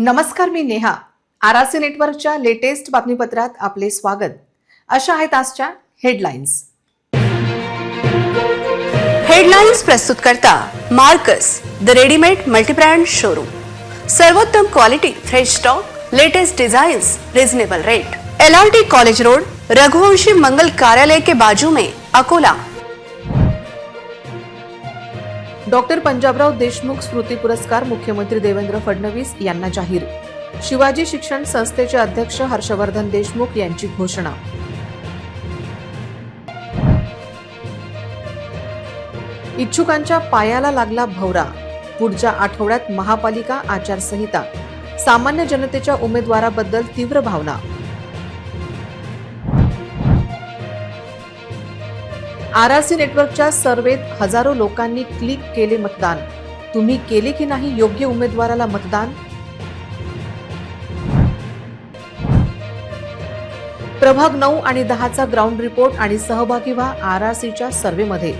नमस्कार, मी नेहा. आरआरसी नेटवर्कच्या लेटेस्ट बातमीपत्रात आपले स्वागत. अशा आहेत आजच्या हेडलाईन्स. हेडलाईन्स प्रस्तुत करता Marcus the readymade multibrand showroom. सर्वोत्तम quality, fresh stock, latest designs, reasonable rate. LRT college road, Raghuvanshi Mangal कार्यालय के बाजू में, अकोला. डॉक्टर पंजाबराव देशमुख स्मृती पुरस्कार मुख्यमंत्री देवेंद्र फडणवीस यांना जाहीर. शिवाजी शिक्षण संस्थेचे अध्यक्ष हर्षवर्धन देशमुख यांची घोषणा. इच्छुकांच्या पायाला लागला भवरा. पुढच्या आठवड्यात महापालिका आचारसंहिता. सामान्य जनतेच्या उमेदवाराबद्दल तीव्र भावना. आरआरसी नेटवर्कच्या सर्वेत हजारो लोकांनी क्लिक केले मतदान. तुम्ही केले की नाही योग्य उमेदवाराला मतदान? प्रभाग 9 आणि 10चा ग्राउंड रिपोर्ट आणि सहभागी व्हा आरआरसीच्या सर्व्हेमध्ये.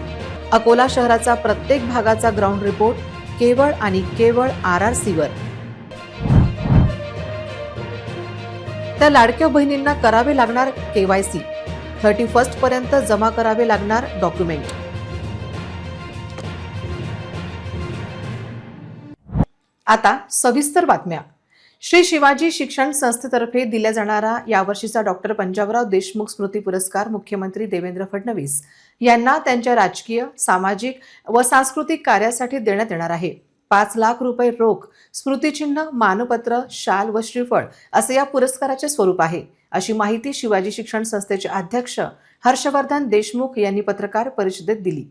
अकोला शहराचा प्रत्येक भागाचा ग्राउंड रिपोर्ट केवळ आणि केवळ आरआरसीवर. त्या लाडक्या बहिणींना करावे लागणार KYC. 31 पर्यंत जमा करावे लागणार डॉक्युमेंट. आता सविस्तर बातम्या. श्री शिवाजी शिक्षण संस्थेतर्फे दिला जाणारा यावर्षीचा डॉक्टर पंजाबराव देशमुख स्मृती पुरस्कार मुख्यमंत्री देवेंद्र फडणवीस यांना त्यांच्या राजकीय, सामाजिक व सांस्कृतिक कार्यासाठी देण्यात येणार आहे. 5 लाख रुपये रोख, स्मृतिचिन्ह, मानपत्र, शाल व श्रीफळ असे या पुरस्काराचे स्वरूप आहे, अशी माहिती शिवाजी शिक्षण संस्थेचे अध्यक्ष हर्षवर्धन देशमुख यांनी पत्रकार परिषदेत दिली.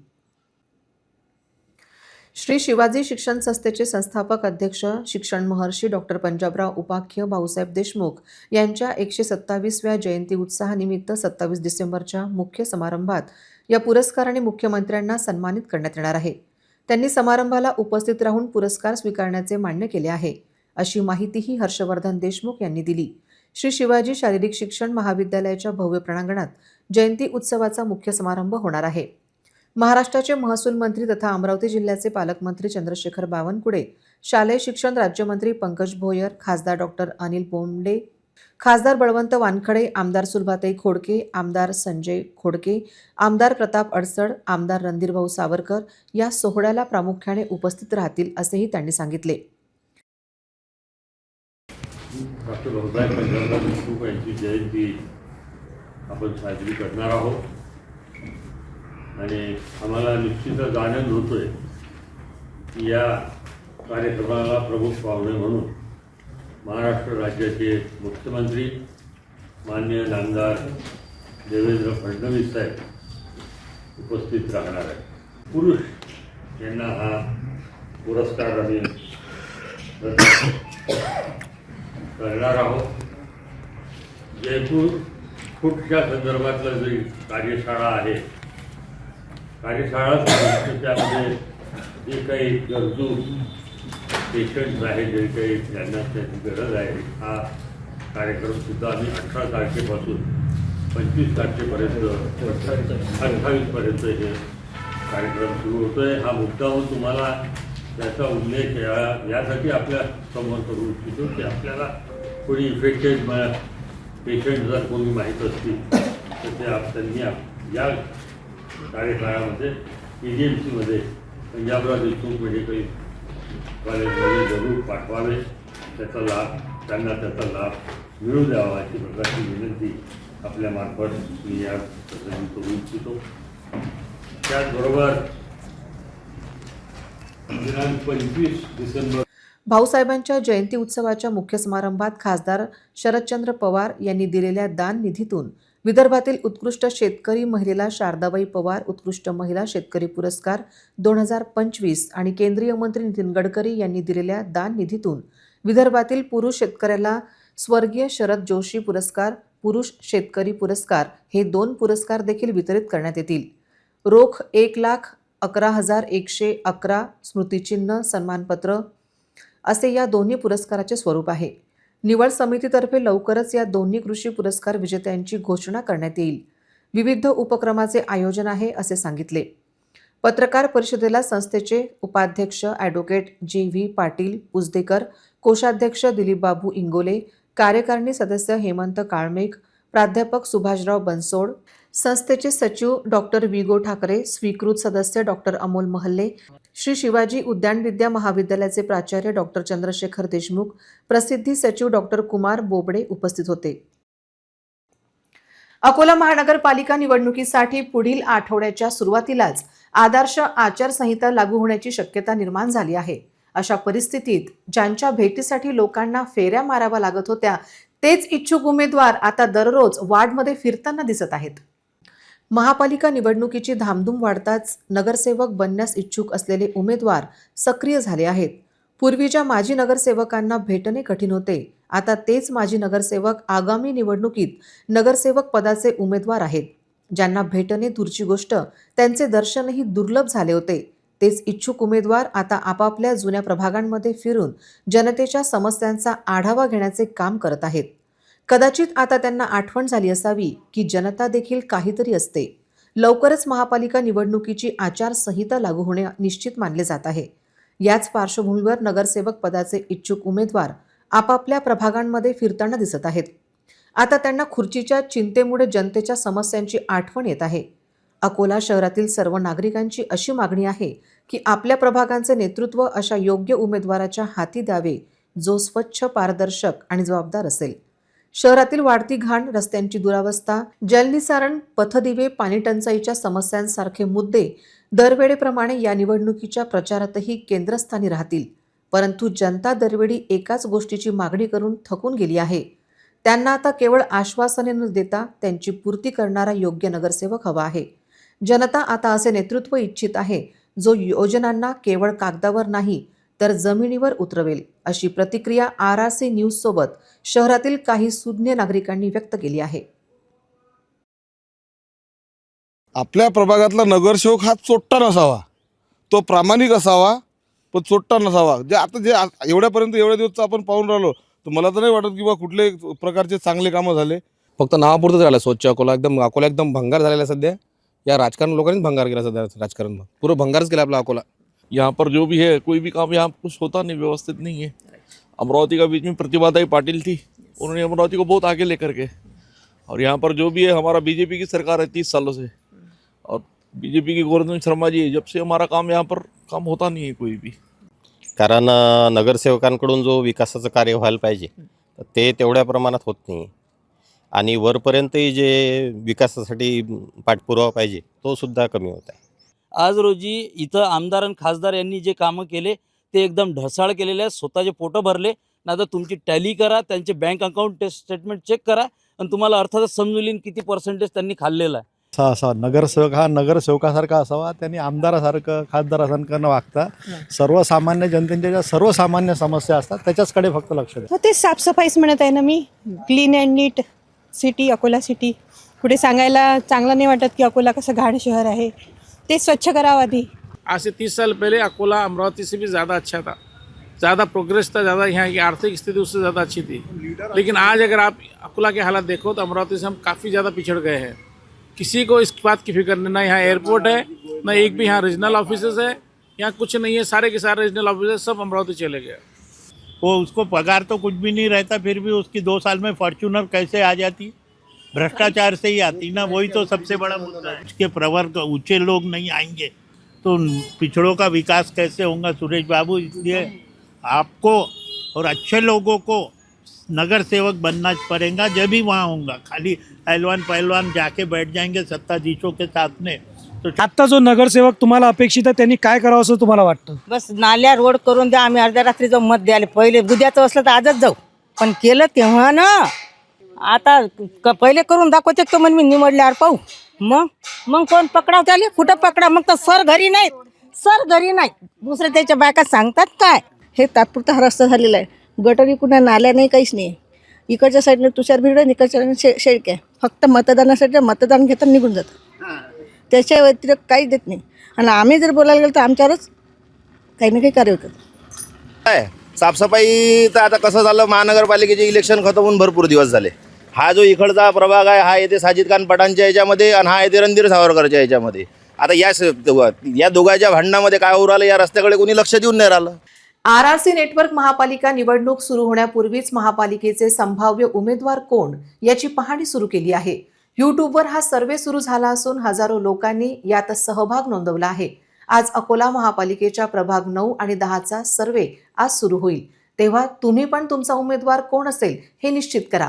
श्री शिवाजी शिक्षण संस्थेचे संस्थापक अध्यक्ष शिक्षण महर्षी डॉक्टर पंजाबराव उपाख्य भाऊसाहेब देशमुख यांच्या 127व्या जयंती उत्सवानिमित्त 27 डिसेंबरच्या मुख्य समारंभात या पुरस्काराने मुख्यमंत्र्यांना सन्मानित करण्यात येणार आहे. त्यांनी समारंभाला उपस्थित राहून पुरस्कार स्वीकारण्याचे मान्य केले आहे, अशी माहितीही हर्षवर्धन देशमुख यांनी दिली. श्री शिवाजी शारीरिक शिक्षण महाविद्यालयाच्या भव्य प्रांगणात जयंती उत्सवाचा मुख्य समारंभ होणार आहे. महाराष्ट्राचे महसूल मंत्री तथा अमरावती जिल्ह्याचे पालकमंत्री चंद्रशेखर बावनकुळे, शालेय शिक्षण राज्यमंत्री पंकज भोयर, खासदार डॉक्टर अनिल बोंडे, खासदार बळवंत वानखडे, आमदार सुलभाताई खोडके, आमदार संजय खोडके, आमदार प्रताप अडसड, आमदार रणधीरभाऊ सावरकर या सोहळ्याला प्रामुख्याने उपस्थित राहतील, असेही त्यांनी सांगितले. डॉक्टर बाबासाहेब पंजाबराव देशमुख यांची जयंती आपण साजरी करणार आहोत आणि आम्हाला निश्चितच आनंद होतोय की या कार्यक्रमाला प्रमुख पाहुणे म्हणून महाराष्ट्र राज्याचे मुख्यमंत्री माननीय नामदार देवेंद्र फडणवीस साहेब उपस्थित राहणार आहेत. पुरुष यांना हा पुरस्कार आम्ही करणार आहोत. जयपूर फूडच्या संदर्भातलं जी कार्यशाळा आहे, कार्यशाळा त्यामध्ये जे काही गरजू पेशंट्स आहेत, जे काही ज्यांना त्याची गरज आहे, हा कार्यक्रमसुद्धा आम्ही 18 तारखेपासून 25 तारखेपर्यंत 28पर्यंत हे कार्यक्रम सुरू होतो आहे. हा मुद्दाहून तुम्हाला त्याचा उल्लेख यासाठी आपल्या समोर करू इच्छितो की आपल्याला कोणी इफेक्टेड पेशंट जर कोणी माहीत असतील तर ते त्यांनी या कार्यकाळामध्ये EGMCमध्ये पंजाबराव देशमुख मेडिकल कॉलेजमध्ये जरूर पाठवावे. त्यांना त्याचा लाभ मिळू द्यावा अशी प्रकारची विनंती आपल्यामार्फत मी या प्रसंगी करू इच्छितो. त्याचबरोबर दिनांक 25 डिसेंबर भाऊसाहेबांच्या जयंती उत्सवाच्या मुख्य समारंभात खासदार शरदचंद्र पवार यांनी दिलेल्या दान निधीतून विदर्भातील उत्कृष्ट शेतकरी महिलेला शारदाबाई पवार उत्कृष्ट महिला शेतकरी पुरस्कार 2025 आणि केंद्रीय मंत्री नितीन गडकरी यांनी दिलेल्या दान निधीतून विदर्भातील पुरुष शेतकऱ्याला स्वर्गीय शरद जोशी पुरस्कार, पुरुष शेतकरी पुरस्कार हे 2 पुरस्कार देखील वितरित करण्यात येतील. रोख 1,11,111 स्मृतिचिन्ह, सन्मानपत्र असे या दोन्ही पुरस्काराचे स्वरूप आहे. निवड समितीतर्फे लवकरच या दोन्ही कृषी पुरस्कार विजेत्यांची घोषणा करण्यात येईल. विविध उपक्रमाचे आयोजन आहे, असे सांगितले. पत्रकार परिषदेला संस्थेचे उपाध्यक्ष ॲडव्होकेट जी.व्ही. पाटील उजदेकर, कोषाध्यक्ष दिलीपबाबू इंगोले, कार्यकारिणी सदस्य हेमंत काळमेघ, प्राध्यापक सुभाषराव बनसोड, संस्थेचे सचिव डॉक्टर विगो ठाकरे, स्वीकृत सदस्य डॉक्टर अमोल महल्ले, श्री शिवाजी उद्यानविद्या महाविद्यालयाचे प्राचार्य डॉक्टर चंद्रशेखर देशमुख, प्रसिद्धी सचिव डॉक्टर कुमार बोबडे उपस्थित होते. अकोला महानगरपालिका निवडणुकीसाठी पुढील आठवड्याच्या सुरुवातीलाच आदर्श आचारसंहिता लागू होण्याची शक्यता निर्माण झाली आहे. अशा परिस्थितीत ज्यांच्या भेटीसाठी लोकांना फेऱ्या माराव्या लागत होत्या, तेच इच्छुक उमेदवार आता दररोज वार्डमध्ये फिरताना दिसत आहेत. महापालिका निवडणुकीची धामधूम वाढताच नगरसेवक बनण्यास इच्छुक असलेले उमेदवार सक्रिय झाले आहेत. पूर्वी ज्या माजी नगरसेवकांना भेटणे कठीण होते, आता तेच माजी नगरसेवक आगामी निवडणुकीत नगरसेवक पदाचे उमेदवार आहेत. ज्यांना भेटणे दूरची गोष्ट, त्यांचे दर्शनही दुर्लभ झाले होते, तेच इच्छुक उमेदवार आता आपापल्या जुन्या प्रभागांमध्ये फिरून जनतेच्या समस्यांचा आढावा घेण्याचे काम करत आहेत. कदाचित आता त्यांना आठवण झाली असावी की जनता देखील काहीतरी असते. लवकरच महापालिका निवडणुकीची आचारसंहिता लागू होणे निश्चित मानले जात आहे. याच पार्श्वभूमीवर नगरसेवक पदाचे इच्छुक उमेदवार आपापल्या प्रभागांमध्ये फिरताना दिसत आहेत. आता त्यांना खुर्चीच्या चिंतेमुळे जनतेच्या समस्यांची आठवण येत आहे. अकोला शहरातील सर्व नागरिकांची अशी मागणी आहे की आपल्या प्रभागांचे नेतृत्व अशा योग्य उमेदवाराच्या हाती द्यावे, जो स्वच्छ, पारदर्शक आणि जबाबदार असेल. शहरातील वाढती घाण, रस्त्यांची दुरावस्था, जलनिसारण, पथदिवे, पाणी टंचाईच्या समस्यांसारखे मुद्दे दरवेळेप्रमाणे या निवडणुकीच्या प्रचारातही केंद्रस्थानी राहतील. परंतु जनता दरवेळी एकाच गोष्टीची मागणी करून थकून गेली आहे. त्यांना आता केवळ आश्वासने न देता त्यांची पूर्ती करणारा योग्य नगरसेवक हवा आहे. जनता आता असे नेतृत्व इच्छित आहे, जो योजनांना केवळ कागदावर नाही तर जमिनीवर उतरवेल. अशी प्रतिक्रिया RRC न्यूज सोबत शहरातील काही सुज्ञ नागरिकांनी व्यक्त केली आहे. आपल्या प्रभागातला नगरसेवक हा चोट्टा नसावा, तो प्रामाणिक असावा, पण चोट्टा नसावा. जे एवढ्या दिवस आपण पाहून राहिलो, तर मला तर नाही वाटत की बा कुठले प्रकारचे चांगले कामं झाले. फक्त नावापुरतं झालं स्वच्छ अकोला. अकोला एकदम भंगार झालेला आहे सध्या. या राजकारण लोकांनीच भंगार केला सध्या. राजकारण पूरं भंगारच केला आपला अकोला. यहाँ पर जो भी है, कोई भी काम यहाँ कुछ होता नहीं, व्यवस्थित नहीं है. अमरावती का बीच में प्रतिभादाई पाटिल थी, उन्होंने अमरावती को बहुत आगे लेकर के, और यहाँ पर जो भी है हमारा बीजेपी की सरकार है 30 सालों से, और बीजेपी की गोवर्धन शर्मा जी है, जब से हमारा काम यहाँ पर काम होता नहीं है कोई भी. कारण नगरसेवकांकडून जो विकासाचं कार्य व्हायला पाहिजे ते तेवढ्या प्रमाणात होत नाही, आणि वरपर्यंतही जे विकासासाठी पाठपुरावा पाहिजे तो सुद्धा कमी होत आहे. आज रोजी इथं आमदार आणि खासदार यांनी जे कामं केले ते एकदम ढसाळ केलेले आहेत. स्वतःचे फोटो भरले ना, तर तुमची टॅली करा, त्यांचे बँक अकाउंट स्टेटमेंट चेक करा, आणि तुम्हाला अर्थातच समजून येईल किती पर्सेंटेज त्यांनी खाल्लेला आहे. असा नगरसेवक हा नगरसेवकासारखा असावा. त्यांनी आमदारासारखं, खासदारासारखं न वागता सर्वसामान्य जनतेच्या ज्या सर्वसामान्य समस्या असतात त्याच्याचकडे फक्त लक्ष द्या. ते साफसफाईच म्हणत आहे ना मी. Clean and neat city, Akola city. पुढे सांगायला चांगलं नाही वाटत की अकोला कसं घाण शहर आहे. ते स्वच्छ करावं आधी. आज से 30 साल पहले अकोला अमरावती से भी ज़्यादा अच्छा था, ज़्यादा प्रोग्रेस था, ज़्यादा यहाँ की आर्थिक स्थिति उससे ज़्यादा अच्छी थी. लेकिन आज अगर आप अकोला के हालात देखो तो अमरावती से हम काफ़ी ज़्यादा पिछड़ गए हैं. किसी को इस बात की फिक्र नहीं, ना यहाँ एयरपोर्ट है, ना एक भी यहाँ रीजनल ऑफिसेस है, यहाँ कुछ नहीं है. सारे के सारे रीजनल ऑफिस सब अमरावती चले गए. वो उसको पगार तो कुछ भी नहीं रहता, फिर भी उसकी 2 साल में फॉर्च्यूनर कैसे आ जाती? भ्रष्टाचार से ही आती ना. वही तो सबसे बड़ा मुद्दा है. उसके प्रवर्ग ऊंचे लोग नहीं आएंगे तो पिछड़ों का विकास कैसे होगा सुरेश बाबू? इसलिए आपको और अच्छे लोगों को नगर सेवक बनना पड़ेगा, जब भी वहाँ होगा. खाली पहलवान जाके बैठ जाएंगे सत्ताधीशों के साथ में. तो आता जो नगरसेवक तुम्हाला अपेक्षित आहे त्यांनी काय करावं असं तुम्हाला वाटतं? बस नाल्या रोड करून द्या. आम्ही अर्ध्या रात्री जाऊ मत द्यायला. पहिले उद्याचं असलं तर आजच जाऊ, पण केलं तेव्हा ना. आता पहिले करून दाखवते तो मी निवडल्यावर पाहू. मग कोण पकडाव त्याला? कुठं पकडा? मग तर सर घरी नाही. दुसरे त्याच्या बायका सांगतात काय? हे तात्पुरता हा रस्ता झालेला आहे. गटरी कुणा नाल्या नाही, काहीच नाही. इकडच्या साईडने तुषार भिडे, इकडच्या साईडने शेळके. फक्त मतदानासाठी मतदान घेतात, निघून जातात. त्याच्या व्यतिरिक्त काहीच देत नाही. आणि आम्ही जर बोलायला गेलो तर आमच्यावरच काही ना काही कार्य होतात. साफसफाई तर आता कसं झालं, महानगरपालिकेचे इलेक्शन खतम होऊन भरपूर दिवस झाले. हा जो इकडचा प्रभाग आहे हा येते साजिद खान पठाणच्या याच्यामध्ये, आणि हा येते रणधीर सावरकरच्या याच्यामध्ये. आता या दोघांच्या भांडणामध्ये काय होऊ राहिलं या रस्त्याकडे कोणी लक्ष देऊन नाही राहिलं. आरआरसी नेटवर्क महापालिका निवडणूक सुरू होण्यापूर्वीच महापालिकेचे संभाव्य उमेदवार कोण याची पाहणी सुरू केली आहे. यूट्यूबवर हा सर्व्हे सुरू झाला असून हजारो लोकांनी यात सहभाग नोंदवला आहे. आज अकोला महापालिकेच्या प्रभाग 9 आणि 10चा सर्व्हे आज सुरू होईल, तेव्हा तुम्ही पण तुमचा उमेदवार कोण असेल हे निश्चित करा.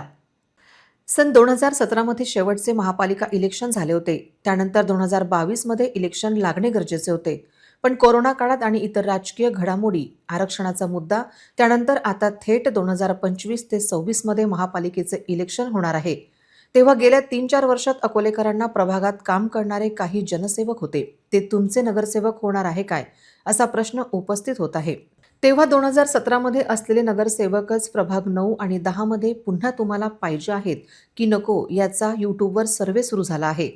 सन 2017 मध्ये शेवटचे महापालिका इलेक्शन झाले होते. त्यानंतर 2022 मध्ये इलेक्शन लागणे गरजेचे होते, पण कोरोना काळात आणि इतर राजकीय घडामोडी, आरक्षणाचा मुद्दा, त्यानंतर आता थेट 2025 ते 26 मध्ये महापालिकेचे इलेक्शन होणार आहे. तेव्हा गेल्या 3-4 वर्षात अकोलेकरांना प्रभागात काम करणारे काही जनसेवक होते, ते तुमचे नगरसेवक होणार आहे काय, असा प्रश्न उपस्थित होत आहे. तेव्हा 2017 मध्ये असलेले नगरसेवकच प्रभाग 9 आणि 10 मध्ये पुन्हा तुम्हाला पाहिजे आहेत की नको याचा यूट्यूबवर सर्व्हे सुरू झाला आहे.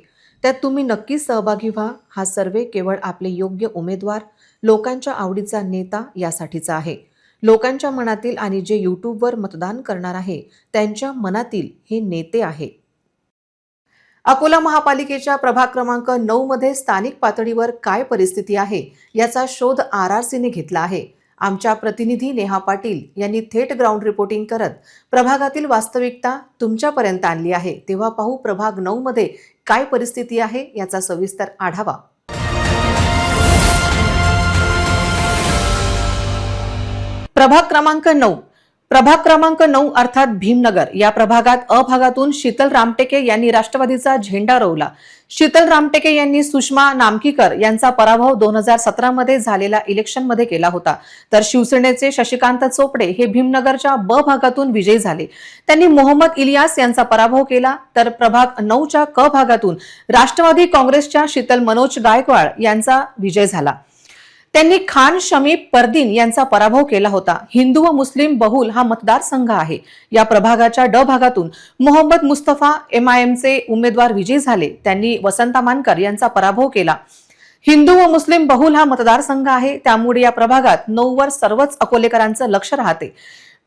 त्यात तुम्ही नक्कीच सहभागी व्हा. हा सर्व्हे केवळ आपले योग्य उमेदवार, लोकांच्या आवडीचा नेता यासाठीचा आहे. लोकांच्या मनातील आणि जे यूट्यूबवर मतदान करणार आहे त्यांच्या मनातील हे नेते आहे. अकोला महापालिकेच्या प्रभाग क्रमांक 9 मध्ये स्थानिक पातळीवर काय परिस्थिती आहे याचा शोध आरआरसीने घेतला आहे. आमच्या प्रतिनिधी नेहा पाटील यांनी थेट ग्राउंड रिपोर्टिंग करत प्रभागातील वास्तविकता तुमच्यापर्यंत आणली आहे. तेव्हा पाहू प्रभाग 9 मध्ये काय परिस्थिती आहे याचा सविस्तर आढावा. प्रभाग क्रमांक 9 अर्थात भीमनगर या प्रभागात अ भागातून शीतल रामटेके यांनी राष्ट्रवादीचा झेंडा रोवला. शीतल रामटेके यांनी सुषमा नामकीकर यांचा पराभव 2017 मध्ये झालेल्या इलेक्शनमध्ये केला होता. तर शिवसेनेचे शशिकांत चोपडे हे भीमनगरच्या ब भागातून विजयी झाले. त्यांनी मोहम्मद इलियास यांचा पराभव केला. तर प्रभाग 9च्या क भागातून राष्ट्रवादी काँग्रेसच्या शीतल मनोज गायकवाड यांचा विजय झाला. त्यांनी खान शमी परदीन यांचा पराभव केला होता. हिंदू व मुस्लिम बहुल हा मतदारसंघ आहे. या प्रभागाच्या ड भागातून मोहम्मद मुस्तफा MIMचे उमेदवार विजयी झाले. त्यांनी वसंता मानकर यांचा पराभव केला. हिंदू व मुस्लिम बहुल हा मतदारसंघ आहे, त्यामुळे या प्रभागात 9 वर सर्वच अकोलेकरांचं लक्ष राहते.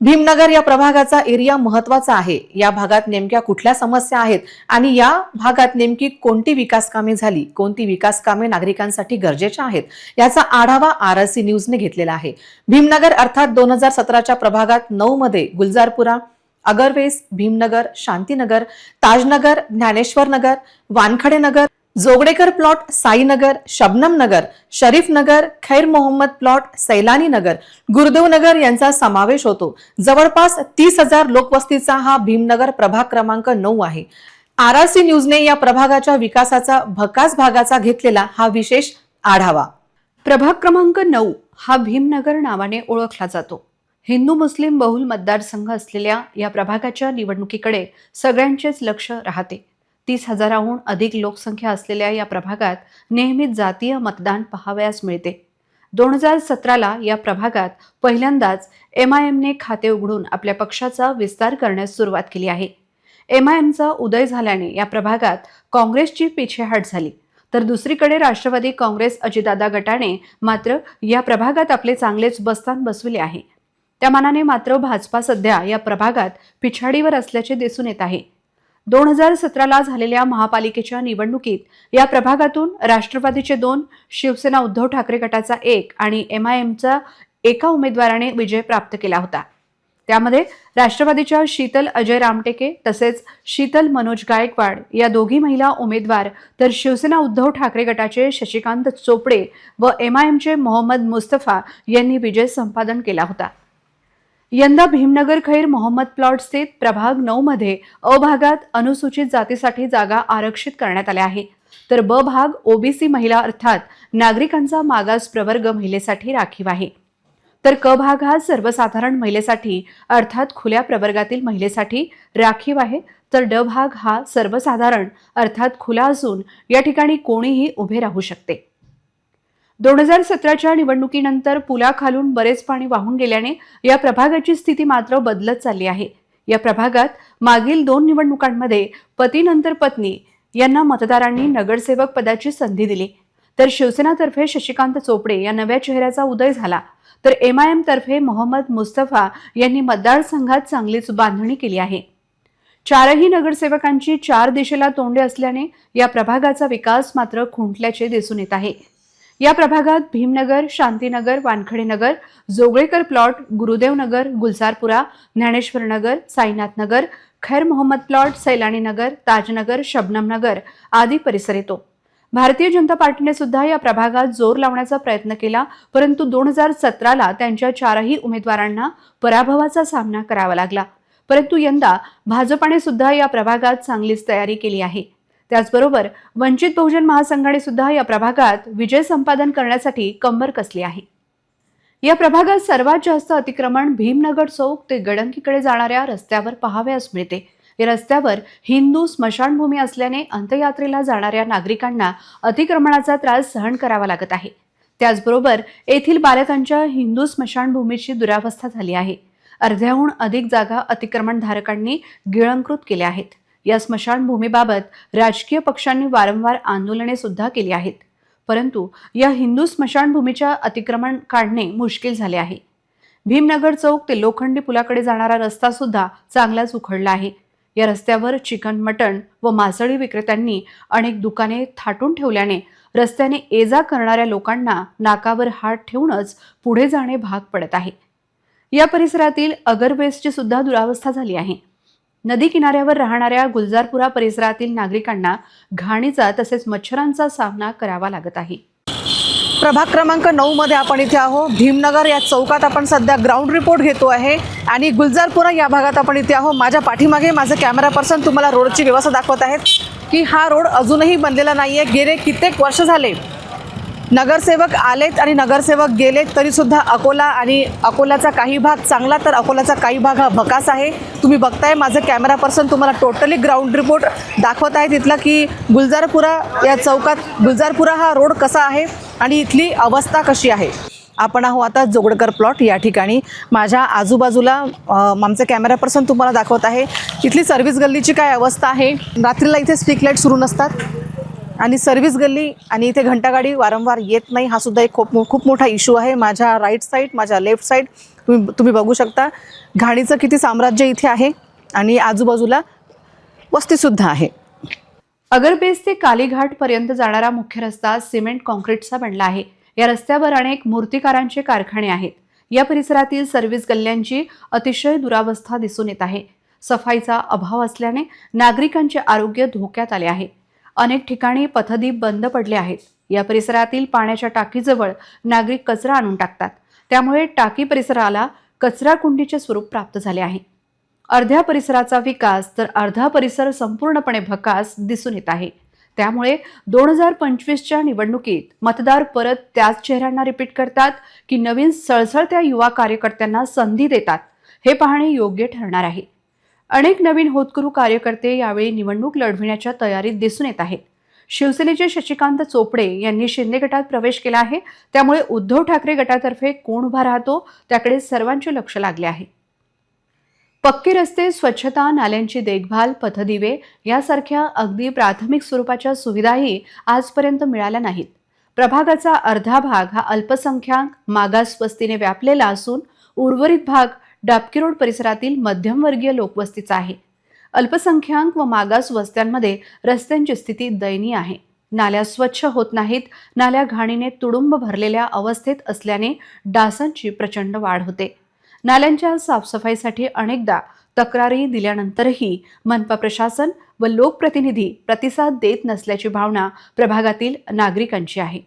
भीमनगर या प्रभागाचा एरिया महत्वाचा आहे. या भागात नेमक्या कुठल्या समस्या आहेत आणि या भागात नेमकी कोणती विकास कामे झाली, कोणती विकास कामे नागरिकांसाठी गरजेची आहेत याचा आढावा आरआरसी न्यूजने घेतलेला आहे. भीमनगर अर्थात 2017च्या प्रभागात 9 मध्ये गुलजारपुरा, अगरवेस, भीमनगर, शांतीनगर, ताजनगर, ज्ञानेश्वर नगर, वानखडे नगर, जोगडेकर प्लॉट, साईनगर, शबनम नगर, शरीफ नगर, खैर मोहम्मद प्लॉट, सैलानी नगर, गुरुदेव नगर यांचा समावेश होतो. जवळपास 30,000 लोकवस्तीचा हा भीमनगर प्रभाग क्रमांक 9 आहे. आरआरसी न्यूजने या प्रभागाच्या विकासाचा भकास भागाचा घेतलेला हा विशेष आढावा. प्रभाग क्रमांक 9 हा भीमनगर नावाने ओळखला जातो. हिंदू मुस्लिम बहुल मतदारसंघ असलेल्या या प्रभागाच्या निवडणुकीकडे सगळ्यांचेच लक्ष राहते. 30,000हून अधिक लोकसंख्या असलेल्या या प्रभागात नेहमीच जातीय मतदान पाहावयास मिळते. 2017ला या प्रभागात पहिल्यांदाच MIMने खाते उघडून आपल्या पक्षाचा विस्तार करण्यास सुरुवात केली आहे. MIMचा उदय झाल्याने या प्रभागात काँग्रेसची पिछेहाट झाली. तर दुसरीकडे राष्ट्रवादी काँग्रेस अजितदादा गटाने मात्र या प्रभागात आपले चांगलेच बस्तान बसविले आहे. त्या मानाने मात्र भाजपा सध्या या प्रभागात पिछाडीवर असल्याचे दिसून येत आहे. 2017ला झालेल्या महापालिकेच्या निवडणुकीत या प्रभागातून राष्ट्रवादीचे 2, शिवसेना उद्धव ठाकरे गटाचा 1 आणि MIMचा एका उमेदवाराने विजय प्राप्त केला होता. त्यामध्ये राष्ट्रवादीच्या शीतल अजय रामटेके तसेच शीतल मनोज गायकवाड या दोघी महिला उमेदवार, तर शिवसेना उद्धव ठाकरे गटाचे शशिकांत चोपडे व MIMचे मोहम्मद मुस्तफा यांनी विजय संपादन केला होता. यंदा भीमनगर खैर मोहम्मद प्लॉट स्थित प्रभाग 9 मध्ये अ भागात अनुसूचित जातीसाठी जागा आरक्षित करण्यात आल्या आहे. तर ब भाग OBC महिला अर्थात नागरिकांचा मागास प्रवर्ग महिलेसाठी राखीव आहे. तर क भाग हा सर्वसाधारण महिलेसाठी अर्थात खुल्या प्रवर्गातील महिलेसाठी राखीव आहे. तर ड भाग हा सर्वसाधारण अर्थात खुला असून या ठिकाणी कोणीही उभे राहू शकते. 2017च्या निवडणुकीनंतर पुलाखालून बरेच पाणी वाहून गेल्याने या प्रभागाची स्थिती मात्र बदलत चालली आहे. या प्रभागात मागील 2 निवडणुकांमध्ये पतीनंतर पत्नी यांना मतदारांनी नगरसेवक पदाची संधी दिली. तर शिवसेनातर्फे शशिकांत चोपडे या नव्या चेहऱ्याचा उदय झाला. तर MIM तर्फे मोहम्मद मुस्तफा यांनी मतदारसंघात चांगलीच बांधणी केली आहे. चारही नगरसेवकांची 4 दिशेला तोंडे असल्याने या प्रभागाचा विकास मात्र खुंटल्याचे दिसून येत आहे. या प्रभागात भीमनगर, शांतीनगर, वानखडे नगर, जोगळेकर प्लॉट, गुरुदेव नगर, गुलजारपुरा, ज्ञानेश्वर नगर, साईनाथ नगर, खैर मोहम्मद प्लॉट, सैलानी नगर, ताजनगर, शबनम नगर आदी परिसर येतो. भारतीय जनता पार्टीने सुद्धा या प्रभागात जोर लावण्याचा प्रयत्न केला, परंतु 2017ला त्यांच्या 4ही उमेदवारांना पराभवाचा सामना करावा लागला. परंतु यंदा भाजपाने सुद्धा या प्रभागात चांगलीच तयारी केली आहे. त्याचबरोबर वंचित बहुजन महासंघाने सुद्धा या प्रभागात विजय संपादन करण्यासाठी कंबर कसली आहे. या प्रभागात सर्वात जास्त अतिक्रमण भीमनगर चौक ते गडंकीकडे जाणाऱ्या रस्त्यावर पाहावयास मिळते. या रस्त्यावर हिंदू स्मशानभूमी असल्याने अंत्ययात्रेला जाणाऱ्या नागरिकांना अतिक्रमणाचा त्रास सहन करावा लागत आहे. त्याचबरोबर येथील बालकांच्या हिंदू स्मशानभूमीची दुरावस्था झाली आहे. अर्ध्याहून अधिक जागा अतिक्रमणधारकांनी गिळंकृत केल्या आहेत. या स्मशानभूमीबाबत राजकीय पक्षांनी वारंवार आंदोलने सुद्धा केली आहेत, परंतु या हिंदू स्मशानभूमीच्या अतिक्रमण काढणे मुश्किल झाले आहे. भीमनगर चौक ते लोखंडी पुलाकडे जाणारा रस्ता सुद्धा चांगलाच उखडला आहे. या रस्त्यावर चिकन, मटण व मासळी विक्रेत्यांनी अनेक दुकाने थाटून ठेवल्याने रस्त्याने ये जा करणाऱ्या लोकांना नाकावर हात ठेवूनच पुढे जाणे भाग पडत आहे. या परिसरातील अगरवेस्टची सुद्धा दुरावस्था झाली आहे. नदी किनाऱ्यावर राहणाऱ्या गुलजारपुरा परिसरातील नागरिकांना घाणीचा तसेच मच्छरांचा सामना करावा लागत आहे. प्रभाग क्रमांक 9 मध्ये आपण इथे आहोत. भीमनगर या चौकात आपण सध्या ग्राउंड रिपोर्ट घेतो आहे आणि गुलजारपुरा या भागात आपण इथे आहोत. माझ्या पाठीमागे माझं कॅमेरा पर्सन तुम्हाला रोडची व्यवस्था दाखवत आहेत की हा रोड अजूनही बनलेला नाहीये. गेले कित्येक वर्ष झाले नगरसेवक आलेत आणि नगरसेवक गेलेत तरीसुद्धा अकोला आणि अकोल्याचा काही भाग चांगला तर अकोल्याचा काही भाग हा भकास आहे. तुम्ही बघताय माझं कॅमेरा पर्सन तुम्हाला टोटली ग्राउंड रिपोर्ट दाखवत आहे तिथला की गुलजारपुरा या चौकात गुलजारपुरा हा रोड कसा आहे आणि इथली अवस्था कशी आहे. आपण आहोत आता जोगळेकर प्लॉट या ठिकाणी. माझ्या आजूबाजूला आमचं कॅमेरा पर्सन तुम्हाला दाखवत आहे इथली सर्व्हिस गल्लीची काय अवस्था आहे. रात्रीला इथे स्ट्रीट लाईट सुरू नसतात आणि सर्व्हिस गल्ली आणि इथे घंटागाडी वारंवार येत नाही. हा सुद्धा एक खूप मोठा इश्यू आहे. माझ्या राईट साईड, माझ्या लेफ्ट साईड तुम्ही बघू शकता घाणीचं किती साम्राज्य इथे आहे आणि आजूबाजूला वस्तीसुद्धा आहे. अगरबेस ते कालीघाट पर्यंत जाणारा मुख्य रस्ता सिमेंट कॉन्क्रीटचा बनला आहे. या रस्त्यावर अनेक मूर्तिकारांचे कारखाने आहेत. या परिसरातील सर्व्हिस गल्ल्यांची अतिशय दुरावस्था दिसून येत आहे. सफाईचा अभाव असल्याने नागरिकांचे आरोग्य धोक्यात आले आहे. अनेक ठिकाणी पथदीप बंद पडले आहेत. या परिसरातील पाण्याच्या टाकीजवळ नागरिक कचरा आणून टाकतात. त्यामुळे टाकी परिसराला कचरा कुंडीचे स्वरूप प्राप्त झाले आहे. अर्ध्या परिसराचा विकास तर अर्धा परिसर संपूर्णपणे भकास दिसून येत आहे. त्यामुळे 2025च्या निवडणुकीत मतदार परत त्याच चेहऱ्यांना रिपीट करतात की नवीन सळसळत्या युवा कार्यकर्त्यांना संधी देतात हे पाहणे योग्य ठरणार आहे. अनेक नवीन होतकरू कार्यकर्ते यावेळी निवडणूक लढविण्याच्या तयारीत दिसून येत आहेत. शिवसेनेचे शशिकांत चोपडे यांनी शिंदे गटात प्रवेश केला आहे. त्यामुळे उद्धव ठाकरे गटातर्फे कोण उभा राहतो त्याकडे सर्वांचे लक्ष लागले आहे. पक्के रस्ते, स्वच्छता, नाल्यांची देखभाल, पथदिवे यासारख्या अगदी प्राथमिक स्वरूपाच्या सुविधाही आजपर्यंत मिळाल्या नाहीत. प्रभागाचा अर्धा भाग हा अल्पसंख्याक मागास वस्तीने व्यापलेला असून उर्वरित भाग डाबकी रोड परिसरातील मध्यमवर्गीय लोकवस्तीचा आहे. अल्पसंख्याक व मागास वस्त्यांमध्ये रस्त्यांची स्थिती दयनीय आहे. नाल्या स्वच्छ होत नाहीत. नाल्या घाणीने तुडुंब भरलेल्या अवस्थेत असल्याने डासांची प्रचंड वाढ होते. नाल्यांच्या साफसफाईसाठी अनेकदा तक्रारी दिल्यानंतरही मनपा प्रशासन व लोकप्रतिनिधी प्रतिसाद देत नसल्याची भावना प्रभागातील नागरिकांची आहे.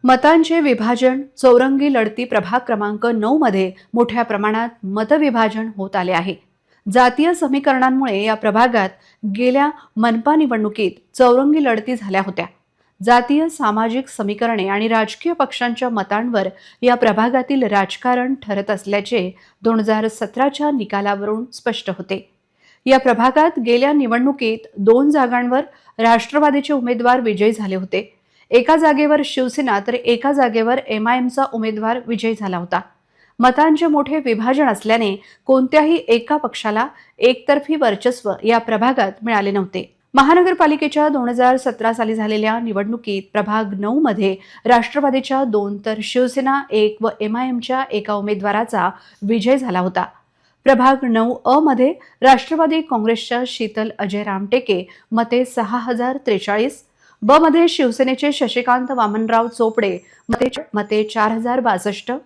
मतांचे विभाजन, चौरंगी लढती प्रभाग क्रमांक 9 मध्ये मोठ्या प्रमाणात मतविभाजन होत आले आहे. जातीय समीकरणांमुळे या प्रभागात गेल्या मनपा निवडणुकीत चौरंगी लढती झाल्या होत्या. जातीय सामाजिक समीकरणे आणि राजकीय पक्षांच्या मतांवर या प्रभागातील राजकारण ठरत असल्याचे 2017च्या निकालावरून स्पष्ट होते. या प्रभागात गेल्या निवडणुकीत 2 जागांवर राष्ट्रवादीचे उमेदवार विजयी झाले होते. एका जागेवर शिवसेना तर एका जागेवर MIMचा उमेदवार विजयी झाला होता. मतांचे मोठे विभाजन असल्याने कोणत्याही एका पक्षाला एकतर्फी वर्चस्व या प्रभागात मिळाले नव्हते. महानगरपालिकेच्या 2017 साली झालेल्या निवडणुकीत प्रभाग 9 मध्ये राष्ट्रवादीच्या 2 तर शिवसेना 1 व MIMच्या एका उमेदवाराचा विजय झाला होता. प्रभाग 9 मध्ये राष्ट्रवादी काँग्रेसच्या शीतल अजय रामटेके मते 6043, ब मध्ये शिवसेनेचे शशिकांत वामनराव चोपडे मते 4062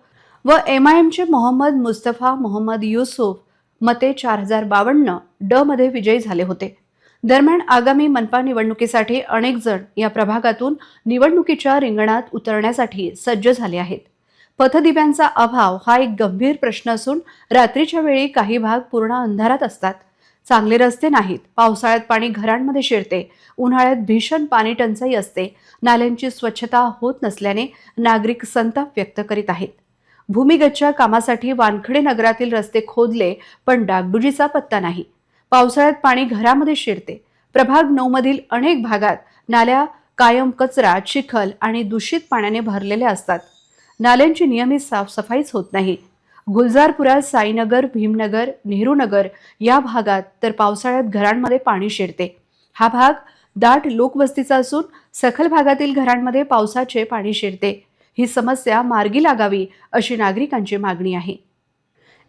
व MIMचे मोहम्मद मुस्तफा मोहम्मद युसुफ मते 4052 ड मध्ये विजयी झाले होते. दरम्यान आगामी मनपा निवडणुकीसाठी अनेक जण या प्रभागातून निवडणुकीच्या रिंगणात उतरण्यासाठी सज्ज झाले आहेत. पथदिव्यांचा अभाव हा एक गंभीर प्रश्न असून रात्रीच्या वेळी काही भाग पूर्ण अंधारात असतात. चांगले रस्ते नाहीत, पावसाळ्यात पाणी घरांमध्ये शिरते, उन्हाळ्यात भीषण पाणी टंचाई असते, नाल्यांची स्वच्छता होत नसल्याने नागरिक संताप व्यक्त करीत आहेत. भूमिगतच्या कामासाठी वानखडे नगरातील रस्ते खोदले पण डागडुजीचा पत्ता नाही. पावसाळ्यात पाणी घरामध्ये शिरते. प्रभाग 9 मधील अनेक भागात नाल्या कायम कचरा, चिखल आणि दूषित पाण्याने भरलेल्या असतात. नाल्यांची नियमित साफसफाईच होत नाही. गुलजारपुरा, साईनगर, भीमनगर, नेहरूनगर या भागात तर पावसाळ्यात घरांमध्ये पाणी शिरते. हा भाग दाट लोकवस्तीचा असून सखल भागातील घरांमध्ये पावसाचे पाणी शिरते. ही समस्या मार्गी लागावी अशी नागरिकांची मागणी आहे.